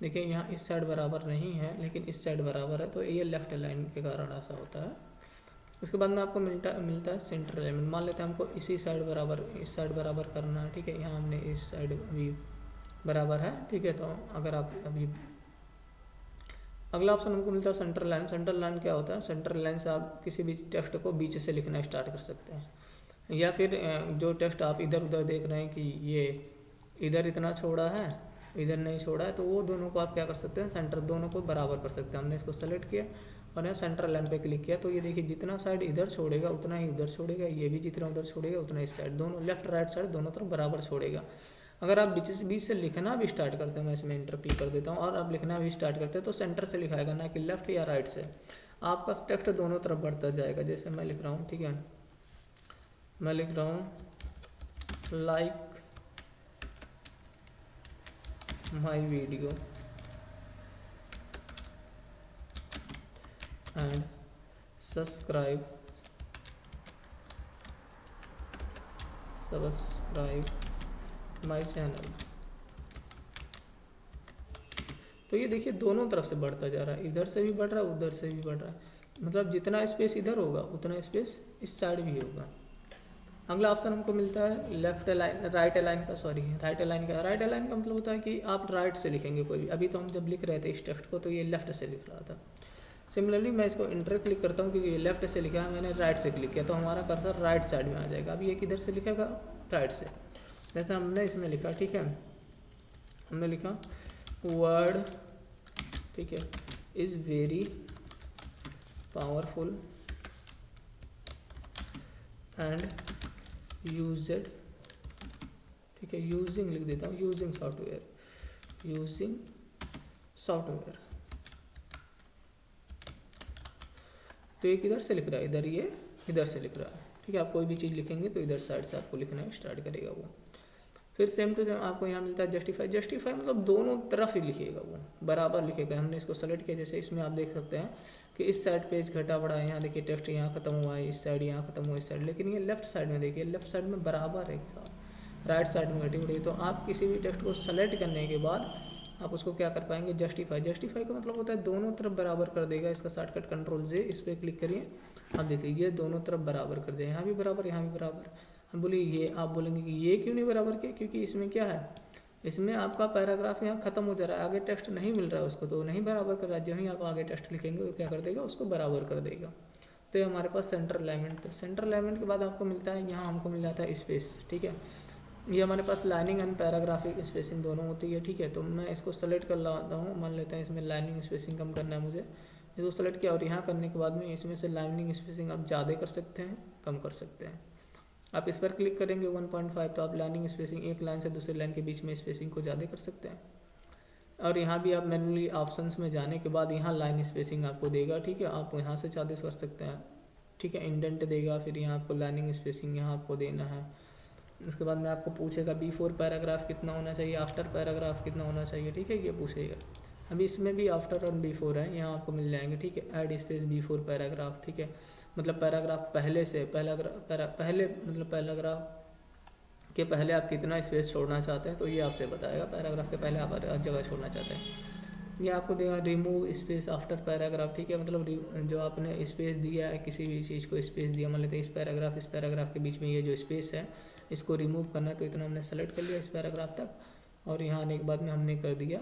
देखिए यहाँ इस साइड बराबर नहीं है लेकिन इस साइड बराबर है, तो ये लेफ्ट अलाइन के कारण ऐसा होता है। उसके बाद में आपको मिलता है सेंटर अलाइनमेंट। मान लेते हैं हमको इसी साइड बराबर, इस साइड बराबर करना है, ठीक है। यहाँ हमने इस साइड अभी बराबर है, ठीक है। तो अगर आप अभी अगला ऑप्शन हमको मिलता है सेंटर लाइन। सेंटर लाइन क्या होता है, सेंटर लाइन से आप किसी भी टेक्स्ट को बीच से लिखना स्टार्ट कर सकते हैं, या फिर जो टेक्स्ट आप इधर उधर देख रहे हैं कि ये इधर इतना छोड़ा है इधर नहीं छोड़ा है, तो वो दोनों को आप क्या कर सकते हैं, सेंटर दोनों को बराबर कर सकते हैं। हमने इसको सेलेक्ट किया और यहाँ सेंटर लाइन पे क्लिक किया, तो ये देखिए जितना साइड इधर छोड़ेगा उतना ही उधर छोड़ेगा, ये भी जितना उधर छोड़ेगा उतना इस साइड, दोनों लेफ्ट राइट साइड दोनों तरफ बराबर छोड़ेगा। अगर आप बीच से लिखना भी स्टार्ट करते हैं, मैं इसमें इंटर क्लिक कर देता हूँ, और आप लिखना भी स्टार्ट करते हैं तो सेंटर से लिखाएगा, ना कि लेफ्ट या राइट से। आपका टेक्स्ट दोनों तरफ बढ़ता जाएगा। जैसे मैं लिख रहा हूँ, ठीक है, मैं लिख रहा हूँ like my video and subscribe my channel. तो ये देखिए दोनों तरफ से बढ़ता जा रहा है, इधर से भी बढ़ रहा है उधर से भी बढ़ रहा है, मतलब जितना स्पेस इधर होगा उतना स्पेस इस साइड भी होगा। अगला ऑप्शन हमको मिलता है लेफ्ट अलाइन, राइट अलाइन का, सॉरी राइट अलाइन का। राइट अलाइन का मतलब होता है कि आप राइट से लिखेंगे कोई भी। अभी तो हम जब लिख रहे थे इस टेक्स्ट को तो ये लेफ्ट से लिख रहा था। सिमिलरली मैं इसको इंटर क्लिक करता हूँ क्योंकि ये लेफ्ट से लिखा है, मैंने राइट से क्लिक किया तो हमारा कर्सर राइट साइड में आ जाएगा। अभी ये किधर से लिखेगा, राइट से। जैसे हमने इसमें लिखा, ठीक है, हमने लिखा वर्ड, ठीक है, is very powerful and used, ठीक है, यूजिंग लिख देता हूँ, यूजिंग सॉफ्टवेयर। तो ये किधर से लिख रहा है, इधर, ये इधर से लिख रहा है, ठीक है। आप कोई भी चीज़ लिखेंगे तो इधर साइड से आपको लिखना स्टार्ट करेगा वो। फिर सेम टू सेम आपको यहाँ मिलता है जस्टिफाई मतलब दोनों तरफ ही लिखिएगा, वो बराबर लिखेगा। हमने इसको सेलेक्ट किया, जैसे इसमें आप देख सकते हैं कि इस साइड पेज घटा बढ़ा है, यहाँ देखिए टेक्स्ट यहाँ खत्म हुआ है, इस साइड यहाँ खत्म हुआ है, इस साइड, लेकिन ये लेफ्ट साइड में देखिए, लेफ्ट साइड में बराबर है, राइट साइड में घटी बढ़ी। तो आप किसी भी टेक्स्ट को सेलेक्ट करने के बाद आप उसको क्या कर पाएंगे, जस्टिफाई का मतलब होता है दोनों तरफ बराबर कर देगा। इसका शॉर्टकट कंट्रोल जे, इस पर क्लिक करिए, आप देखिए ये दोनों तरफ बराबर कर देगा, यहाँ भी बराबर यहाँ भी बराबर। हम बोलिए ये, आप बोलेंगे कि ये क्यों नहीं बराबर किया, क्योंकि इसमें क्या है, इसमें आपका पैराग्राफ यहाँ खत्म हो जा रहा है, आगे टेक्स्ट नहीं मिल रहा है उसको, तो नहीं बराबर कर रहा है। जो ही आप आगे टेक्स्ट लिखेंगे वो क्या कर देगा, उसको बराबर कर देगा। तो ये हमारे पास सेंटर अलाइनमेंट है। सेंटर अलाइनमेंट के बाद आपको मिलता है, यहाँ हमको मिल जाता है स्पेस, ठीक है। ये हमारे पास लाइनिंग एंड पैराग्राफिक स्पेसिंग दोनों होती है, ठीक है। तो मैं इसको सेलेक्ट कर लाता हूँ, मान लेते हैं इसमें लाइनिंग स्पेसिंग कम करना है मुझे, इसको सेलेक्ट किया और यहाँ करने के बाद में इसमें से लाइनिंग स्पेसिंग आप ज़्यादा कर सकते हैं, कम कर सकते हैं। आप इस पर क्लिक करेंगे 1.5, तो आप लाइनिंग स्पेसिंग एक लाइन से दूसरे लाइन के बीच में स्पेसिंग को ज़्यादा कर सकते हैं। और यहाँ भी आप मैनुअली ऑप्शंस में जाने के बाद यहाँ लाइन स्पेसिंग आपको देगा, ठीक है, आप यहाँ से ज़्यादा कर सकते हैं, ठीक है। इंडेंट देगा, फिर यहाँ आपको लाइनिंग स्पेसिंग यहाँ आपको देना है। उसके बाद में आपको पूछेगा बिफोर पैराग्राफ कितना होना चाहिए, आफ्टर पैराग्राफ कितना होना चाहिए, ठीक है, ये पूछेगा। अभी इसमें भी आफ्टर और बिफोर है, यहाँ आपको मिल जाएंगे, ठीक है। ऐड स्पेस बिफोर पैराग्राफ, ठीक है, मतलब पैराग्राफ पहले से, पहले मतलब पैराग्राफ के पहले आप कितना स्पेस छोड़ना चाहते हैं, तो ये आपसे बताएगा। पैराग्राफ के पहले आप जगह छोड़ना चाहते हैं, ये आपको देगा। रिमूव स्पेस आफ्टर पैराग्राफ, ठीक है, मतलब जो आपने स्पेस दिया है, किसी भी चीज़ को स्पेस दिया, मान लेते हैं इस पैराग्राफ के बीच में ये जो स्पेस है इसको रिमूव करना है, तो इतना हमने सेलेक्ट कर लिया इस पैराग्राफ तक, और यहाँ आने के बाद में हमने कर दिया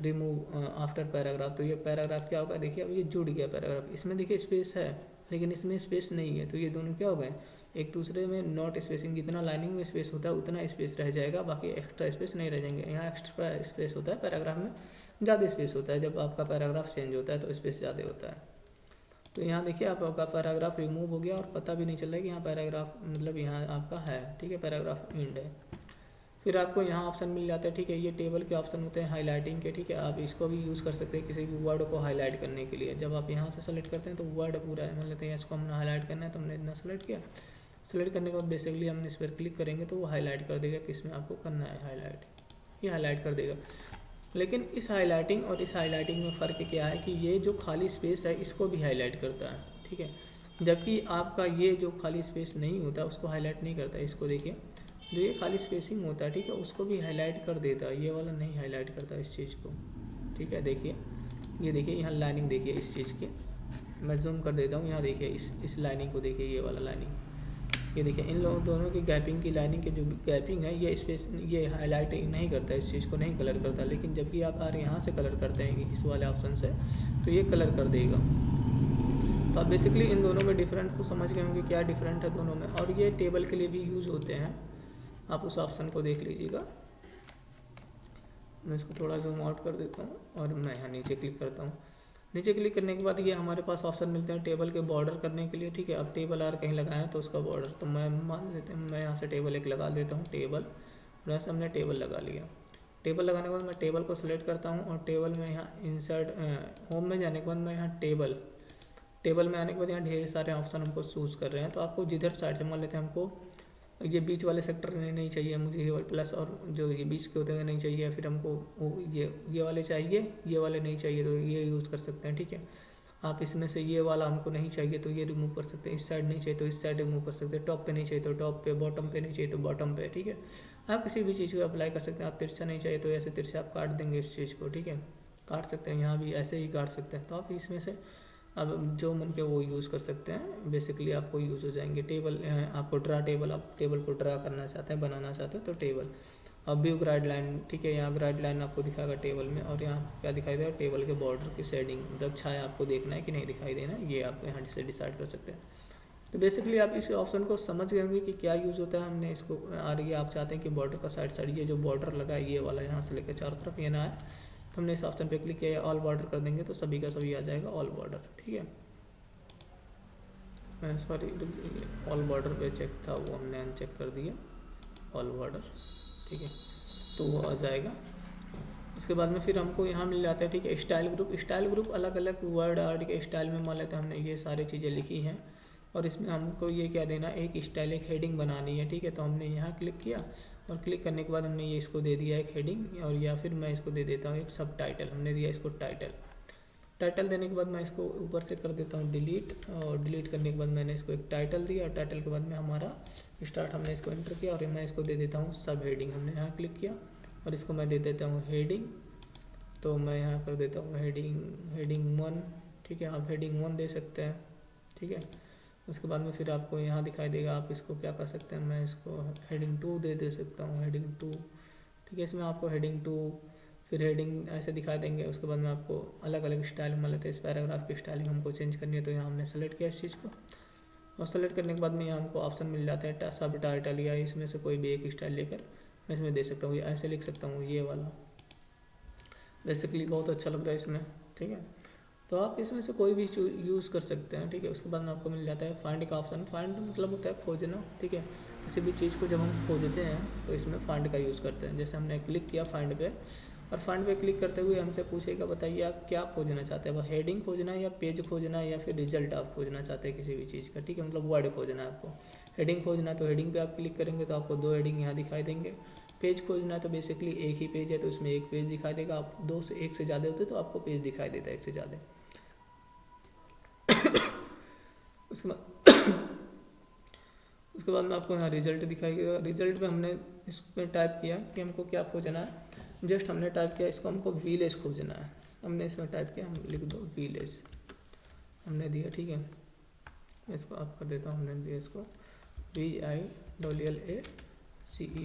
रिमूव आफ्टर पैराग्राफ। तो ये पैराग्राफ क्या होगा, देखिए अब ये जुड़ गया पैराग्राफ, इसमें देखिए स्पेस है लेकिन इसमें स्पेस नहीं है, तो ये दोनों क्या हो गए, एक दूसरे में नॉट स्पेसिंग। जितना लाइनिंग में स्पेस होता है उतना स्पेस रह जाएगा, बाकी एक्स्ट्रा स्पेस नहीं रह जाएंगे। यहाँ एक्स्ट्रा स्पेस होता है, पैराग्राफ में ज़्यादा स्पेस होता है, जब आपका पैराग्राफ चेंज होता है तो स्पेस ज़्यादा होता है। तो यहाँ देखिए आपका पैराग्राफ रिमूव हो गया और पता भी नहीं चल रहा है कि यहाँ पैराग्राफ मतलब यहाँ आपका है, ठीक है, पैराग्राफ एंड है। फिर आपको यहाँ ऑप्शन मिल जाता है, ठीक है। ये टेबल के ऑप्शन होते हैं हाईलाइटिंग के, ठीक है। आप इसको भी यूज़ कर सकते हैं किसी भी वर्ड को हाईलाइट करने के लिए। जब आप यहाँ से सेलेक्ट करते हैं तो वर्ड पूरा है, मान लेते हैं इसको हमने हाईलाइट करना है तो हमने इतना सेलेक्ट किया। सेलेक्ट करने के बाद बेसिकली हमने इस पर क्लिक करेंगे तो वो हाईलाइट कर देगा कि इसमें आपको करना है हाईलाइट, ये हाईलाइट कर देगा। लेकिन इस हाईलाइटिंग और इस हाईलाइटिंग में फ़र्क क्या है कि ये जो खाली स्पेस है इसको भी हाईलाइट करता है, ठीक है। जबकि आपका ये जो खाली स्पेस नहीं होता उसको हाईलाइट नहीं करता। इसको देखिए, जो ये खाली स्पेसिंग होता है, ठीक है, उसको भी हाईलाइट कर देता है, ये वाला नहीं हाईलाइट करता इस चीज़ को, ठीक है। देखिए, ये देखिए यहाँ लाइनिंग देखिए इस चीज़ की, मैं जूम कर देता हूँ। यहाँ देखिए इस लाइनिंग को देखिए, ये वाला लाइनिंग, ये देखिए इन लोगों दोनों की गैपिंग की लाइनिंग की जो गैपिंग है ये स्पेस ये हाईलाइट नहीं करता, इस चीज़ को नहीं कलर करता। लेकिन जबकि आप यहाँ से कलर करते हैं इस वाले ऑप्शन से तो ये कलर कर देगा। तो आप बेसिकली इन दोनों में डिफरेंस को समझ गए होंगे क्या डिफरेंट है दोनों में। और ये टेबल के लिए भी यूज़ होते हैं, आप उस ऑप्शन को देख लीजिएगा। मैं इसको थोड़ा जूम आउट कर देता हूँ और मैं यहाँ नीचे क्लिक करता हूँ। नीचे क्लिक करने के बाद ये हमारे पास ऑप्शन मिलते हैं टेबल के बॉर्डर करने के लिए, ठीक है। अब टेबल आर कहीं लगाएं तो उसका बॉर्डर, तो मैं मान लेते हैं मैं यहाँ से टेबल एक लगा देता हूँ, टेबल वैसे हमने टेबल लगा लिया। टेबल लगाने के बाद मैं टेबल को सिलेक्ट करता हूँ और टेबल में यहाँ इंसर्ट होम में जाने के बाद मैं यहाँ टेबल में आने के बाद यहाँ ढेर सारे ऑप्शन हमको चूज़ कर रहे हैं। तो आपको जिधर साइड से मान लेते हैं हमको ये बीच वाले सेक्टर नहीं चाहिए मुझे, ये प्लस और जो ये बीच के होते हैं नहीं चाहिए, फिर हमको ये वाले चाहिए, ये वाले नहीं चाहिए तो ये यूज़ कर सकते हैं, ठीक है। आप इसमें से ये वाला हमको नहीं चाहिए तो ये रिमूव कर सकते हैं, इस साइड नहीं चाहिए तो इस साइड रिमूव कर सकते हैं, टॉप पे नहीं चाहिए तो टॉप पे, बॉटम पे नहीं चाहिए तो बॉटम पे, ठीक है। आप किसी भी चीज़ को अप्लाई कर सकते हैं। आप तिरछा नहीं चाहिए तो ऐसे तिरछा आप काट देंगे इस चीज़ को, ठीक है, काट सकते हैं। यहाँ भी ऐसे ही काट सकते हैं। तो आप इसमें से अब जो मन के वो यूज़ कर सकते हैं, बेसिकली आपको यूज़ हो जाएंगे। टेबल आपको ड्रा टेबल, आप टेबल को ड्रा करना चाहते हैं, बनाना चाहते हैं तो टेबल। अब व्यू गाइड लाइन, ठीक है, यहाँ गाइड लाइन आपको दिखाएगा टेबल में। और यहाँ क्या दिखाई देगा, टेबल के बॉर्डर की शेडिंग, मतलब छाया आपको देखना है कि नहीं दिखाई देना, ये आप यहाँ से डिसाइड कर सकते हैं। तो बेसिकली आप इस ऑप्शन को समझ गए होंगे कि क्या यूज़ होता है। हमने इसको और ये आप चाहते हैं कि बॉर्डर का साइड ये जो बॉर्डर लगा है ये वाला यहाँ से लेकर चारों तरफ ये ना आए, तो हमने इस ऑप्शन पे क्लिक किया, ऑल बॉर्डर कर देंगे तो सभी का सभी आ जाएगा ऑल बॉर्डर, ठीक है। सॉरी, ऑल बॉर्डर पे चेक था वो हमने अनचेक कर दिया, ऑल बॉर्डर, ठीक है, तो वो आ जाएगा। इसके बाद में फिर हमको यहाँ मिल जाता है, ठीक है, स्टाइल ग्रुप अलग अलग वर्ड आर्ट के स्टाइल में मान लेते हैं हमने ये सारी चीज़ें लिखी हैं और इसमें हमको ये क्या देना, एक स्टाइल एक हेडिंग बनानी है, ठीक है। तो हमने यहाँ क्लिक किया और क्लिक करने के बाद हमने ये इसको दे दिया एक हेडिंग, और या फिर मैं इसको दे देता हूँ एक सब टाइटल, हमने दिया इसको टाइटल देने के बाद मैं इसको ऊपर से कर देता हूँ डिलीट, और डिलीट करने के बाद मैंने इसको एक टाइटल दिया, और टाइटल के बाद में हमारा स्टार्ट हमने इसको एंटर किया और मैं इसको दे देता हूँ सब हेडिंग। हमने यहाँ क्लिक किया और इसको मैं दे देता हूँ हेडिंग, तो मैं यहाँ कर देता हूँ हेडिंग 1, ठीक है। आप हेडिंग 1 दे सकते हैं, ठीक है। उसके बाद में फिर आपको यहाँ दिखाई देगा, आप इसको क्या कर सकते हैं, मैं इसको हेडिंग 2 दे सकता हूँ, हेडिंग 2, ठीक है। इसमें आपको हेडिंग 2 फिर हेडिंग ऐसे दिखाई देंगे। उसके बाद में आपको अलग अलग स्टाइल में लेते हैं, इस पैराग्राफ की स्टाइलिंग हमको चेंज करनी है तो यहाँ हमने सेलेक्ट किया इस चीज़ को, और सेलेक्ट करने के बाद में यहाँ हमको ऑप्शन मिल जाते हैं सब टाइटल, या इसमें से कोई भी एक स्टाइल लेकर मैं इसमें दे सकता हूँ, या ऐसे लिख सकता हूँ ये वाला, बेसिकली बहुत अच्छा लग रहा है इसमें, ठीक है। तो आप इसमें से कोई भी यूज़ कर सकते हैं, ठीक है। उसके बाद में आपको मिल जाता है फाइंड का ऑप्शन। फाइंड मतलब होता है खोजना, ठीक है। किसी भी चीज़ को जब हम खोजते हैं तो इसमें फाइंड का यूज़ करते हैं। जैसे हमने क्लिक किया फाइंड पे, और फाइंड पे क्लिक करते हुए हमसे पूछेगा बताइए आप क्या खोजना चाहते हैं, वो हेडिंग खोजना है या पेज खोजना है या फिर रिजल्ट आप खोजना चाहते हैं किसी भी चीज़ का, ठीक है, मतलब वर्ड खोजना है आपको। हेडिंग खोजना है तो हेडिंग पे आप क्लिक करेंगे तो आपको 2 हेडिंग यहाँ दिखाई देंगे। पेज खोजना है तो बेसिकली एक ही पेज है तो उसमें एक पेज दिखाई देगा। आप 2 से 1 से ज़्यादा होते तो आपको पेज दिखाई देता है 1 से ज़्यादा। उसके बाद में आपको यहाँ रिजल्ट दिखाई देगा। रिजल्ट पे हमने इसमें टाइप किया कि हमको क्या खोजना है, जस्ट हमने टाइप किया इसको हमको विलेज खोजना है। हमने इसमें टाइप किया, हम लिख दो विलेज, हमने दिया, ठीक है। इसको आप कर देता हूँ, हमने दिया इसको VILLACE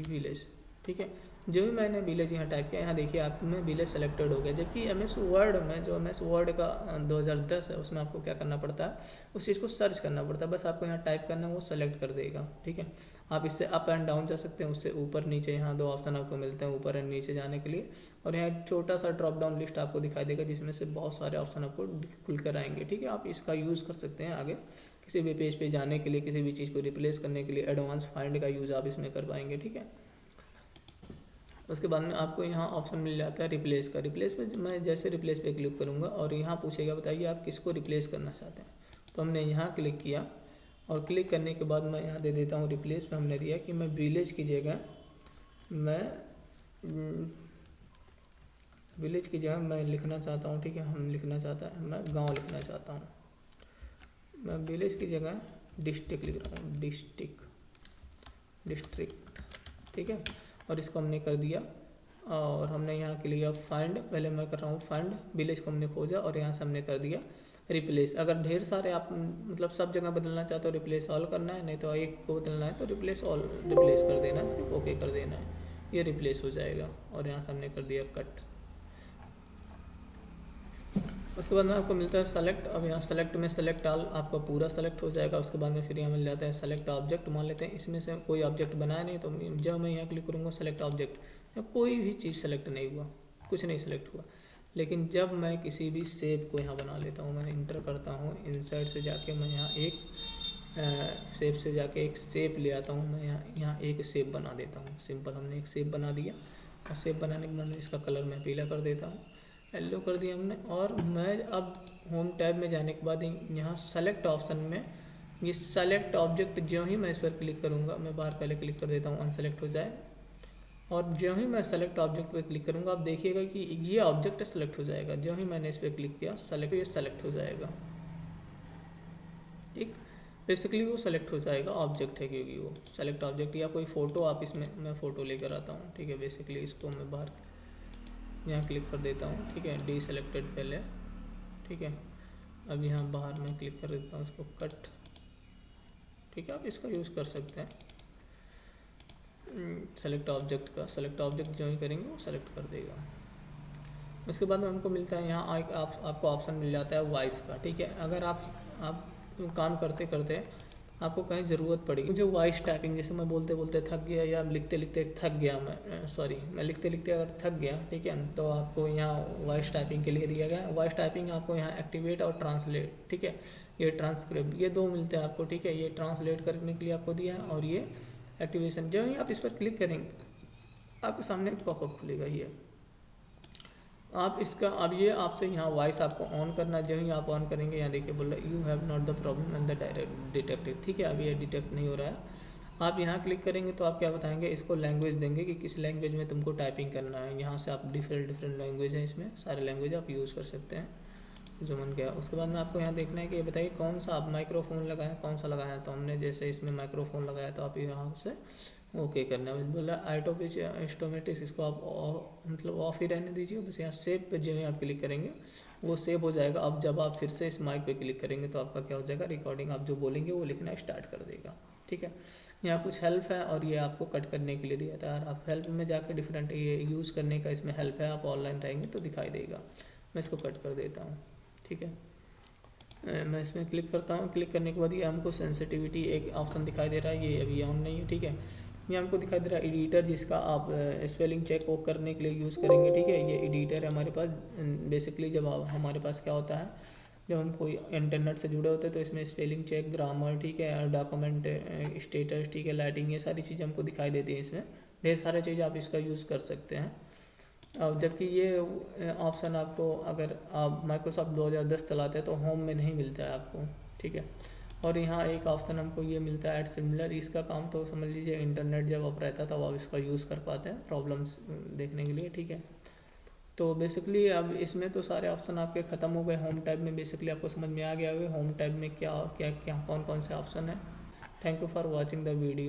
विलेज, ठीक है। जो भी मैंने विलेज यहाँ टाइप किया, यहाँ देखिए आप में विलेज सेलेक्टेड हो गया। जबकि MS वर्ड में जो MS वर्ड का 2010 है उसमें आपको क्या करना पड़ता है, उस चीज़ को सर्च करना पड़ता है। बस आपको यहाँ टाइप करना है, वो सेलेक्ट कर देगा, ठीक है। आप इससे अप एंड डाउन जा सकते हैं, उससे ऊपर नीचे, यहाँ 2 ऑप्शन आपको मिलते हैं ऊपर एंड नीचे जाने के लिए। और यहाँ एक छोटा सा ड्रॉप डाउन लिस्ट आपको दिखाई देगा जिसमें से बहुत सारे ऑप्शन आपको खुल कर आएंगे, ठीक है। आप इसका यूज़ कर सकते हैं आगे किसी भी पेज पे जाने के लिए, किसी भी चीज़ को रिप्लेस करने के लिए। एडवांस फाइंड का यूज़ आप इसमें कर पाएंगे, ठीक है। उसके बाद में आपको यहाँ ऑप्शन मिल जाता है रिप्लेस का। रिप्लेस पे मैं जैसे रिप्लेस पे क्लिक करूँगा और यहाँ पूछेगा बताइए आप किसको रिप्लेस करना चाहते हैं, तो हमने यहाँ क्लिक किया और क्लिक करने के बाद मैं यहाँ दे देता हूँ रिप्लेस पे हमने दिया कि मैं विलेज की जगह मैं लिखना चाहता हूँ, ठीक है, हम लिखना चाहता है मैं गांव लिखना चाहता हूँ। मैं विलेज की जगह डिस्ट्रिक्ट लिख रहा हूँ, डिस्ट्रिक्ट, ठीक है। और इसको हमने कर दिया और हमने यहाँ के लिए फाइंड, पहले मैं कर रहा हूँ फाइंड विलेज को हमने खोजा और यहाँ से हमने कर दिया रिप्लेस। अगर ढेर सारे आप मतलब सब जगह बदलना चाहते हो रिप्लेस ऑल करना है, नहीं तो एक को बदलना है तो रिप्लेस ऑल रिप्लेस कर देना है, सिर्फ ओके कर देना है, ये रिप्लेस हो जाएगा। और यहाँ से हमने कर दिया कट। उसके बाद में आपको मिलता है सेलेक्ट। अब यहाँ सेलेक्ट में सेलेक्ट ऑल आपका पूरा सेलेक्ट हो जाएगा। उसके बाद में फिर यहाँ मिल जाता है सेलेक्ट ऑब्जेक्ट। मान लेते हैं इसमें से कोई ऑब्जेक्ट बनाया नहीं, तो जब मैं यहाँ क्लिक करूँगा सेलेक्ट ऑब्जेक्ट, कोई भी चीज़ सेलेक्ट नहीं हुआ, कुछ नहीं सेलेक्ट हुआ। लेकिन जब मैं किसी भी शेप को यहाँ बना लेता हूँ, मैं इंटर करता हूँ, इंसर्ट से जाके मैं यहाँ एक शेप से जाके एक शेप ले आता हूँ, मैं यहाँ एक शेप बना देता हूँ। सिंपल हमने एक शेप बना दिया और शेप बनाने के बाद इसका कलर मैं पीला कर देता हूँ, येलो कर दिया हमने। और मैं अब होम टैब में जाने के बाद यहाँ सेलेक्ट ऑप्शन में ये सेलेक्ट ऑब्जेक्ट जो ही मैं इस पर क्लिक करूँगा, मैं बाहर पहले क्लिक कर देता हूँ अनसेलेक्ट हो जाए, और जो ही मैं सेलेक्ट ऑब्जेक्ट पे क्लिक करूँगा आप देखिएगा कि ये ऑब्जेक्ट सेलेक्ट हो जाएगा। जो ही मैंने इस पर क्लिक किया सेलेक्ट, ये सेलेक्ट हो जाएगा, ठीक। बेसिकली वो सेलेक्ट हो जाएगा, ऑब्जेक्ट है क्योंकि वो सेलेक्ट ऑब्जेक्ट। या कोई फ़ोटो आप इसमें, मैं फ़ोटो लेकर आता हूँ, ठीक है। बेसिकली इसको मैं बाहर यहाँ क्लिक कर देता हूँ, ठीक है, डी सेलेक्टेड पहले, ठीक है। अब यहाँ बाहर मैं क्लिक कर देता हूँ इसको कट, ठीक है। आप इसका यूज़ कर सकते हैं सेलेक्ट ऑब्जेक्ट का। सेलेक्ट ऑब्जेक्ट जो ही करेंगे वो सेलेक्ट कर देगा। उसके बाद में हमको मिलता है यहाँ आपको ऑप्शन मिल जाता है वॉइस का, ठीक है। अगर आप काम करते करते आपको कहीं ज़रूरत पड़ी, मुझे वॉइस टाइपिंग, जैसे मैं बोलते बोलते थक गया या लिखते लिखते थक गया, मैं लिखते लिखते अगर थक गया, ठीक है, तो आपको यहाँ वॉइस टाइपिंग के लिए दिया गया है। वॉइस टाइपिंग आपको यहाँ एक्टिवेट और ट्रांसलेट, ठीक है, ये ट्रांसक्रिप्ट, ये दो मिलते हैं आपको, ठीक है। ये ट्रांसलेट करने के लिए आपको दिया है और ये एक्टिवेशन। जब ही आप इस पर क्लिक करेंगे आपके सामने एक पॉपअप खुलेगा, ये आप इसका, अब ये आपसे यहाँ वॉइस आपको ऑन करना है। जो ही आप ऑन करेंगे यहाँ देखिए बोल रहा है you have not the problem and the direct detected, ठीक है। अभी ये डिटेक्ट नहीं हो रहा है। आप यहाँ क्लिक करेंगे तो आप क्या बताएंगे, इसको लैंग्वेज देंगे कि किस लैंग्वेज में तुमको टाइपिंग करना है। यहाँ से आप डिफरेंट लैंग्वेज हैं, इसमें सारे लैंग्वेज आप यूज़ कर सकते हैं जो मन गया। उसके बाद में आपको यहाँ देखना है कि ये बताइए कौन सा आप माइक्रोफोन लगाएं, कौन सा लगाया। तो हमने जैसे इसमें माइक्रोफोन लगाया तो आप यहाँ से ओके करना है। बोला आइटो पिच इंस्टोमेटिक्स, इसको आप मतलब ऑफ ही रहने दीजिए। बस यहाँ सेव पे जो है आप क्लिक करेंगे वो सेव हो जाएगा। अब जब आप फिर से इस माइक पे क्लिक करेंगे तो आपका क्या हो जाएगा, रिकॉर्डिंग आप जो बोलेंगे वो लिखना स्टार्ट कर देगा, ठीक है। यहाँ कुछ हेल्प है और ये आपको कट करने के लिए दिया था। आप हेल्प में जाकर डिफरेंट ये यूज़ करने का इसमें हेल्प है, आप ऑनलाइन रहेंगे तो दिखाई देगा। मैं इसको कट कर देता हूँ, ठीक है। मैं इसमें क्लिक करता हूँ। क्लिक करने के बाद ये हमको सेंसिटिविटी एक ऑप्शन दिखाई दे रहा है, ये अभी ऑन नहीं है, ठीक है। ये हमको दिखाई दे रहा है एडिटर, जिसका आप स्पेलिंग चेक वो करने के लिए यूज़ करेंगे, ठीक है। ये एडिटर है हमारे पास। बेसिकली जब हमारे पास क्या होता है, जब हम कोई इंटरनेट से जुड़े होते हैं तो इसमें स्पेलिंग चेक, ग्रामर, ठीक है, डॉक्यूमेंट स्टेटस, ठीक है, लाइटिंग, ये सारी चीज़ें हमको दिखाई देती हैं। इसमें ढेर सारे चीज़ आप इसका यूज़ कर सकते हैं। और जबकि ये ऑप्शन आपको, अगर आप माइक्रोसॉफ्ट 2010 चलाते हैं तो होम में नहीं मिलता है आपको, ठीक है। और यहाँ एक ऑप्शन हमको ये मिलता है ऐड सिमिलर। इसका काम तो समझ लीजिए इंटरनेट जब आप रहता था वो आप इसका यूज़ कर पाते हैं प्रॉब्लम्स देखने के लिए, ठीक है। तो बेसिकली अब इसमें तो सारे ऑप्शन आपके ख़त्म हो गए। होम टैब में बेसिकली आपको समझ में आ गया होगा होम टैब में क्या क्या क्या कौन कौन से ऑप्शन है। Thank you for watching the video.